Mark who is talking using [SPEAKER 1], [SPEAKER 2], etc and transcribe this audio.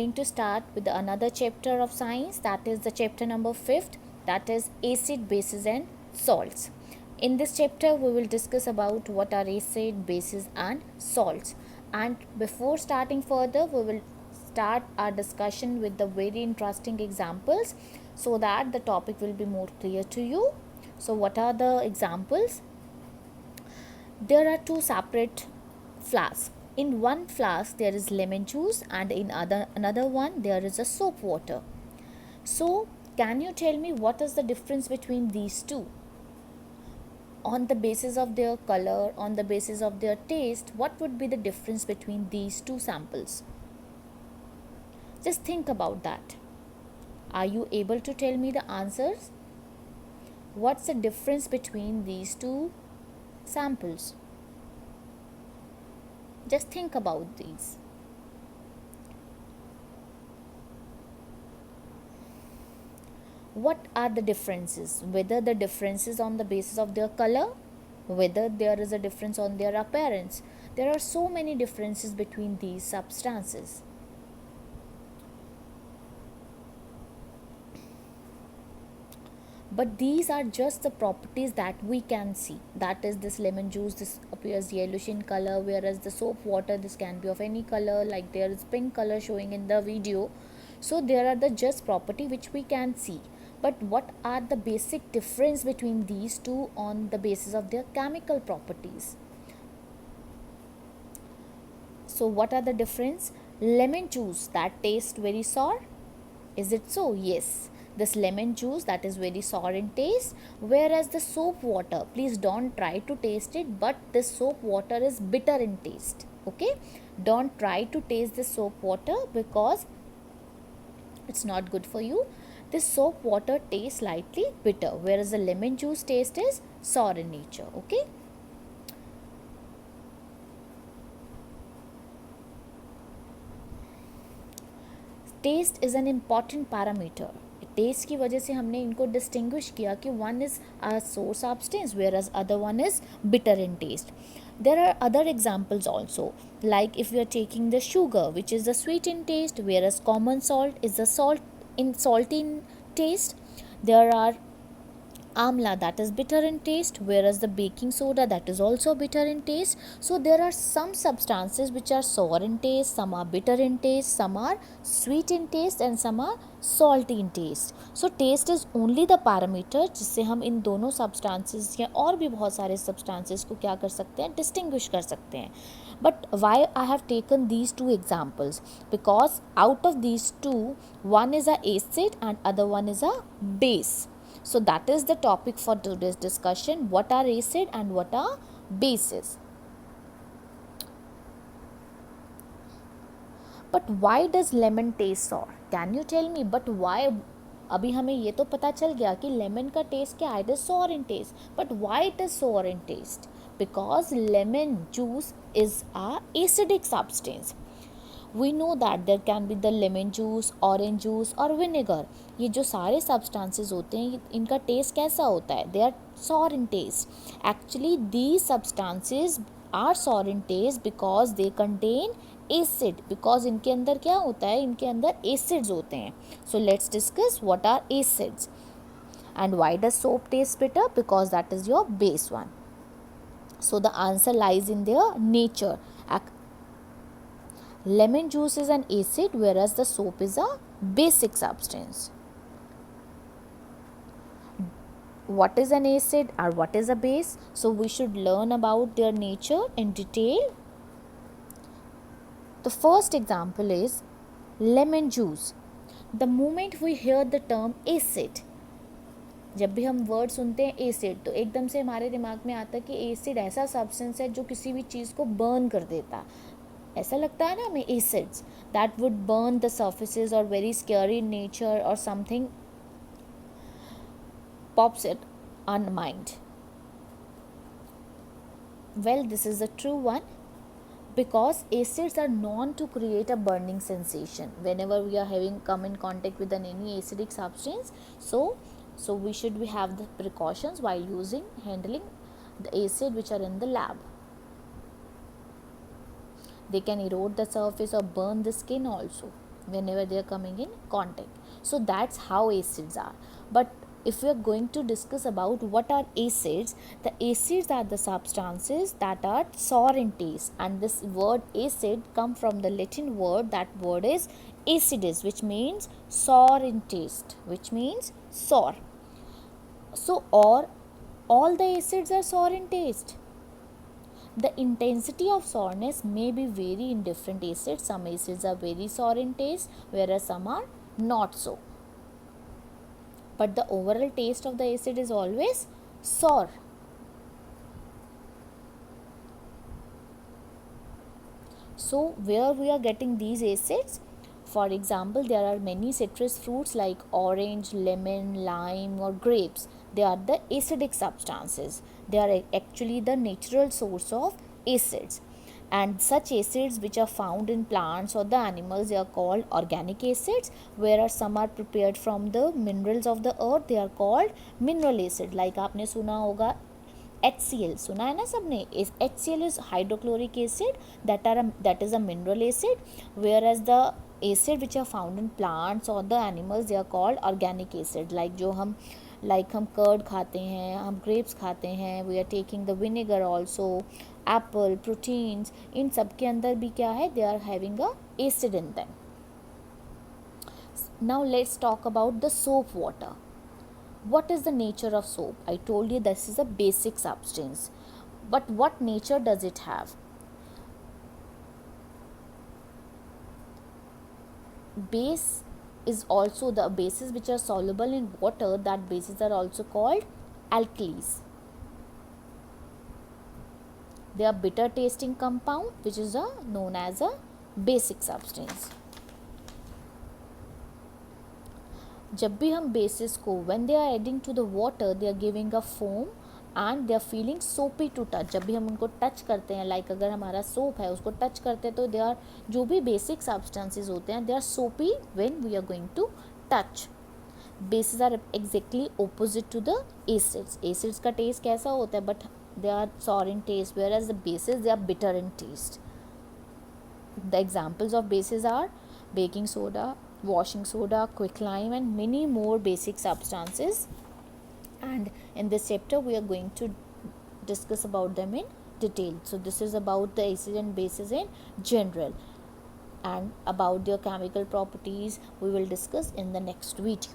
[SPEAKER 1] Going to start with another chapter of science, that is the chapter number 5th, that is acid, bases and salts. In this chapter we will discuss about what are acid, bases and salts. And before starting further, we will start our discussion with the very interesting examples so that the topic will be more clear to you. So what are the examples? There are two separate flasks. In one flask there is lemon juice and in another one there is a soap water. So can you tell me what is the difference between these two? On the basis of their color, on the basis of their taste, what would be the difference between these two samples? Just think about that. Are you able to tell me the answers? What's the difference between these two samples? Just think about these. What are the differences? Whether the differences on the basis of their color, whether there is a difference on their appearance. There are so many differences between these substances. But these are just the properties that we can see. That is, this lemon juice, this appears yellowish in color, whereas the soap water, this can be of any color, like there is pink color showing in the video. So there are the just property which we can see. But what are the basic difference between these two on the basis of their chemical properties? So what are the difference? Lemon juice that tastes very sour. Is it so? Yes. This lemon juice that is very sour in taste, whereas the soap water, please don't try to taste it, but this soap water is bitter in taste. Okay, don't try to taste the soap water because it's not good for you. This soap water tastes slightly bitter, whereas the lemon juice taste is sour in nature. Okay, taste is an important parameter. Taste की वजह से हमने इनको distinguish किया कि one is a sour substance whereas other one is bitter in taste. There are other examples also, like if we are taking the sugar, which is the sweet in taste, whereas common salt is the salty in taste. There are amla that is bitter in taste, whereas the baking soda that is also bitter in taste. So there are some substances which are sour in taste, some are bitter in taste, some are sweet in taste and some are salty in taste. So taste is only the parameter जिससे हम इन दोनों substances या और भी बहुत सारे substances को क्या कर सकते हैं, distinguish कर सकते हैं. But why I have taken these two examples? Because out of these two, one is a acid and other one is a base. So that is the topic for today's discussion. What are acid and what are bases? But why does lemon taste sour? Can you tell me? But why? अभी हमें ये तो पता चल गया कि lemon का test क्या है, it is sour in taste. But why it is sour in taste? Because lemon juice is a acidic substance. We know that there can be the lemon juice, orange juice और vinegar. ये जो सारे substances होते हैं इनका test कैसा होता है? They are sour in taste. Actually these substances are sour in taste because they contain acid. Because इनके अंदर क्या होता है? इनके अंदर एसिड्स होते हैं. So let's discuss what are acids and why does soap taste bitter? Because that is your base one. So the answer lies in their nature. Lemon juice is an acid whereas the soap is a basic substance. What is an acid or what is a base? So we should learn about their nature in detail. The first example is lemon juice. The moment we hear the term acid, जब भी हम word सुनते हैं acid तो एकदम से हमारे दिमाग में आता है कि एसिड ऐसा सब्सटेंस है जो किसी भी चीज़ को बर्न कर देता. ऐसा लगता है ना हमें, acids that would burn the surfaces और वेरी स्केरी इन नेचर और something pops it on mind. Well, this is a true one because acids are known to create a burning sensation whenever we are having come in contact with any acidic substance. So we should have the precautions while handling the acid which are in the lab. They can erode the surface or burn the skin also. whenever they are coming in contact. So that's how acids are. But if we are going to discuss about what are acids, the acids are the substances that are sour in taste, and this word acid come from the Latin word, that word is acidus, which means sour in taste, which means sour. So or all the acids are sour in taste. The intensity of sourness may be vary in different acids. Some acids are very sour in taste, whereas some are not so. But the overall taste of the acid is always sour. So where we are getting these acids? For example, there are many citrus fruits like orange, lemon, lime or grapes. They are the acidic substances. They are actually the natural source of acids. And such acids which are found in plants or the animals, they are called organic acids, whereas some are prepared from the minerals of the earth, they are called mineral acid. Like आपने सुना होगा HCl, सुना है ना सबने? HCl is hydrochloric acid, that is a mineral acid, whereas the acid which are found in plants or the animals, they are called organic acid. Like हम curd खाते हैं, हम ग्रेप्स खाते हैं, we are taking the vinegar also, apple, proteins, इन सब के अंदर भी क्या है, they are having a acid in them. Now let's talk about the soap water. What is the nature of soap? I told you this is a basic substance. But what nature does it have? Base is also the bases which are soluble in water, that bases are also called alkalis. They are bitter tasting compound which is known as a basic substance. जब भी हम bases को when they are adding to the water, they are giving a foam and they are feeling soapy to touch. जब भी हम उनको touch करते हैं, like अगर हमारा सोप है उसको टच करते हैं, तो they are जो भी basic substances होते हैं, they are soapy when we are going to touch. Bases are exactly opposite to the acids. Acids का taste कैसा होता है, but they are sour in taste, whereas the bases, they are bitter in taste. The examples of bases are baking soda, washing soda, quicklime and many more basic substances. And in this chapter we are going to discuss about them in detail. So this is about the acids and bases in general, and about their chemical properties we will discuss in the next video.